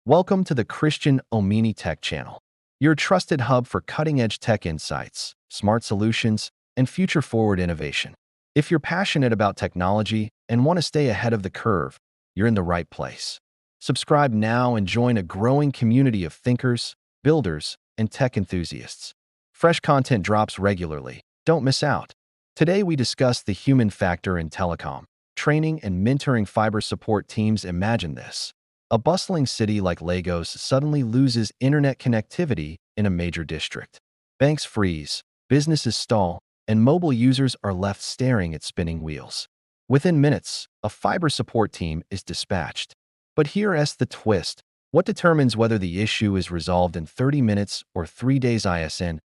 Welcome to the Christian Omeni Tech channel, your trusted hub for cutting-edge tech insights, smart solutions, and future-forward innovation. If you're passionate about technology and want to stay ahead of the curve, you're in the right place. Subscribe now and join a growing community of thinkers, builders, and tech enthusiasts. Fresh content drops regularly. Don't miss out. Today we discuss the human factor in telecom, training and mentoring fiber support teams. Imagine this. A bustling city like Lagos suddenly loses internet connectivity in a major district. Banks freeze, businesses stall, and mobile users are left staring at spinning wheels. Within minutes, a fiber support team is dispatched. But here's the twist. What determines whether the issue is resolved in 30 minutes or 3 days? Isn't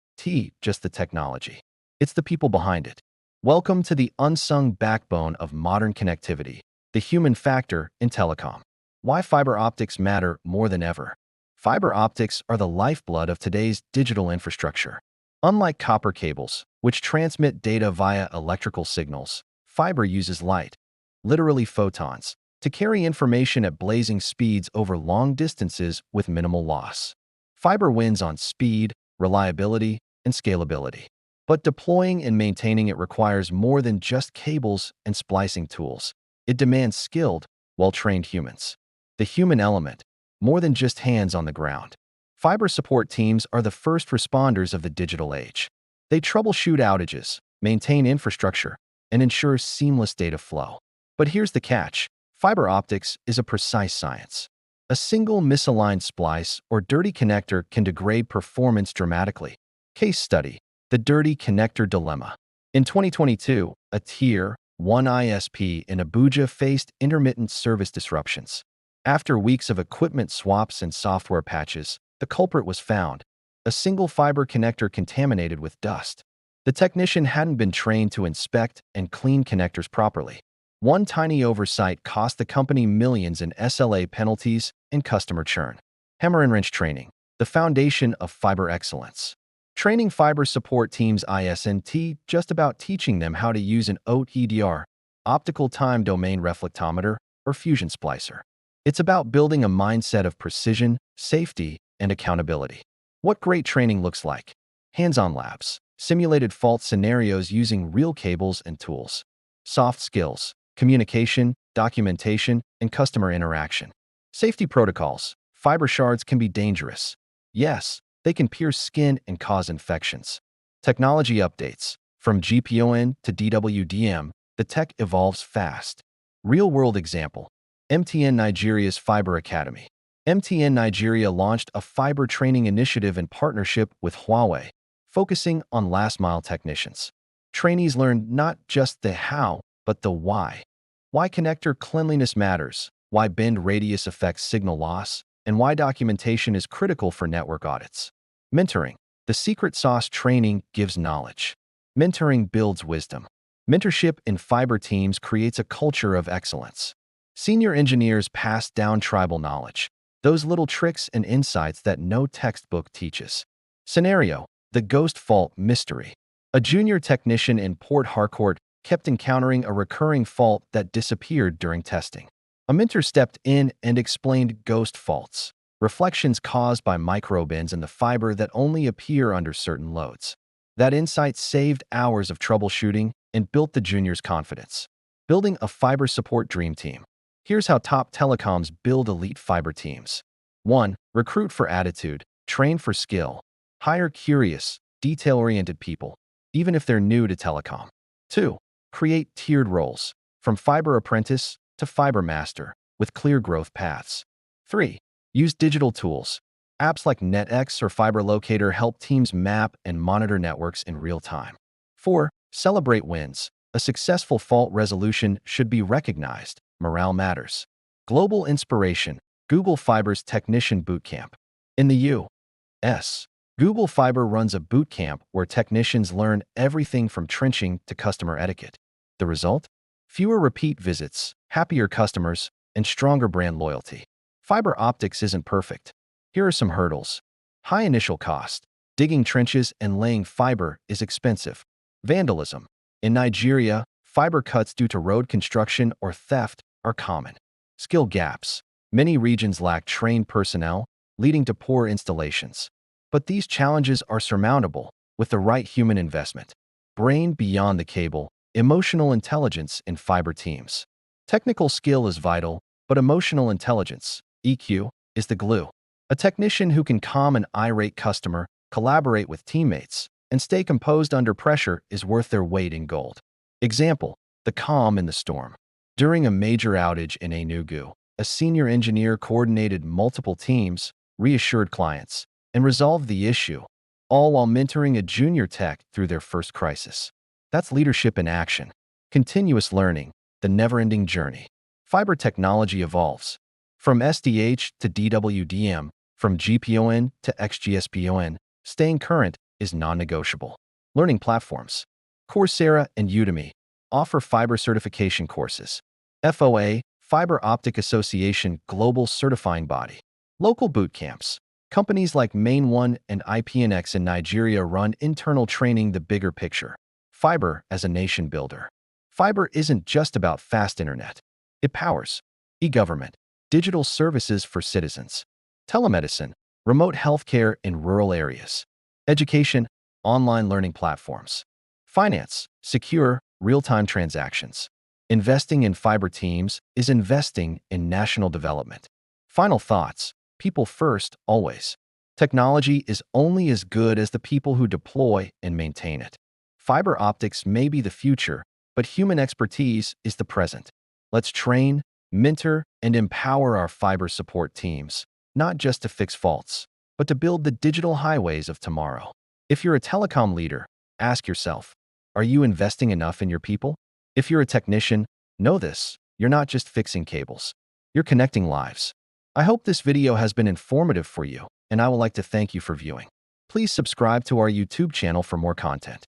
just the technology. It's the people behind it. Welcome to the unsung backbone of modern connectivity, the human factor in telecom. Why fiber optics matter more than ever. Fiber optics are the lifeblood of today's digital infrastructure. Unlike copper cables, which transmit data via electrical signals, fiber uses light, literally photons, to carry information at blazing speeds over long distances with minimal loss. Fiber wins on speed, reliability, and scalability. But deploying and maintaining it requires more than just cables and splicing tools. It demands skilled, well-trained humans. The human element, more than just hands on the ground. Fiber support teams are the first responders of the digital age. They troubleshoot outages, maintain infrastructure, and ensure seamless data flow. But here's the catch. Fiber optics is a precise science. A single misaligned splice or dirty connector can degrade performance dramatically. Case study: the dirty connector dilemma. In 2022, a Tier 1 ISP in Abuja faced intermittent service disruptions. After weeks of equipment swaps and software patches, the culprit was found: a single fiber connector contaminated with dust. The technician hadn't been trained to inspect and clean connectors properly. One tiny oversight cost the company millions in SLA penalties and customer churn. Hammer and wrench training, the foundation of fiber excellence. Training fiber support teams isn't just about teaching them how to use an OTDR, optical time domain reflectometer, or fusion splicer. It's about building a mindset of precision, safety, and accountability. What great training looks like: hands-on labs, simulated fault scenarios using real cables and tools. Soft skills: communication, documentation, and customer interaction. Safety protocols: fiber shards can be dangerous. Yes, they can pierce skin and cause infections. Technology updates: from GPON to DWDM, the tech evolves fast. Real-world example: MTN Nigeria's Fiber Academy. MTN Nigeria launched a fiber training initiative in partnership with Huawei, focusing on last-mile technicians. Trainees learned not just the how, but the why. Why connector cleanliness matters, why bend radius affects signal loss, and why documentation is critical for network audits. Mentoring: the secret sauce. Training gives knowledge. Mentoring builds wisdom. Mentorship in fiber teams creates a culture of excellence. Senior engineers pass down tribal knowledge, those little tricks and insights that no textbook teaches. Scenario: the ghost fault mystery. A junior technician in Port Harcourt kept encountering a recurring fault that disappeared during testing. A mentor stepped in and explained ghost faults, reflections caused by microbends in the fiber that only appear under certain loads. That insight saved hours of troubleshooting and built the junior's confidence. Building a fiber support dream team. Here's how top telecoms build elite fiber teams. 1. Recruit for attitude, train for skill. Hire curious, detail-oriented people, even if they're new to telecom. 2. Create tiered roles, from fiber apprentice to fiber master, with clear growth paths. 3. Use digital tools. Apps like NetX or Fiber Locator help teams map and monitor networks in real time. 4. Celebrate wins. A successful fault resolution should be recognized. Morale matters. Global inspiration: Google Fiber's Technician Bootcamp. In the U.S., Google Fiber runs a bootcamp where technicians learn everything from trenching to customer etiquette. The result? Fewer repeat visits, happier customers, and stronger brand loyalty. Fiber optics isn't perfect. Here are some hurdles. High initial cost. Digging trenches and laying fiber is expensive. Vandalism. In Nigeria, fiber cuts due to road construction or theft are common. Skill gaps. Many regions lack trained personnel, leading to poor installations. But these challenges are surmountable with the right human investment. Brain beyond the cable, emotional intelligence in fiber teams. Technical skill is vital, but emotional intelligence, EQ, is the glue. A technician who can calm an irate customer, collaborate with teammates, and stay composed under pressure is worth their weight in gold. Example, the calm in the storm. During a major outage in Enugu, a senior engineer coordinated multiple teams, reassured clients, and resolved the issue, all while mentoring a junior tech through their first crisis. That's leadership in action. Continuous learning, the never-ending journey. Fiber technology evolves. From SDH to DWDM, from GPON to XGS-PON, staying current is non-negotiable. Learning platforms. Coursera and Udemy offer fiber certification courses. FOA, Fiber Optic Association Global Certifying Body. Local boot camps. Companies like Main One and IPNX in Nigeria run internal training. The bigger picture. Fiber as a nation builder. Fiber isn't just about fast internet. It powers e-government, digital services for citizens, telemedicine, remote healthcare in rural areas, education, online learning platforms, finance, secure, real-time transactions. Investing in fiber teams is investing in national development. Final thoughts. People first, always. Technology is only as good as the people who deploy and maintain it. Fiber optics may be the future, but human expertise is the present. Let's train, mentor, and empower our fiber support teams, not just to fix faults, but to build the digital highways of tomorrow. If you're a telecom leader, ask yourself, are you investing enough in your people? If you're a technician, know this, you're not just fixing cables. You're connecting lives. I hope this video has been informative for you, and I would like to thank you for viewing. Please subscribe to our YouTube channel for more content.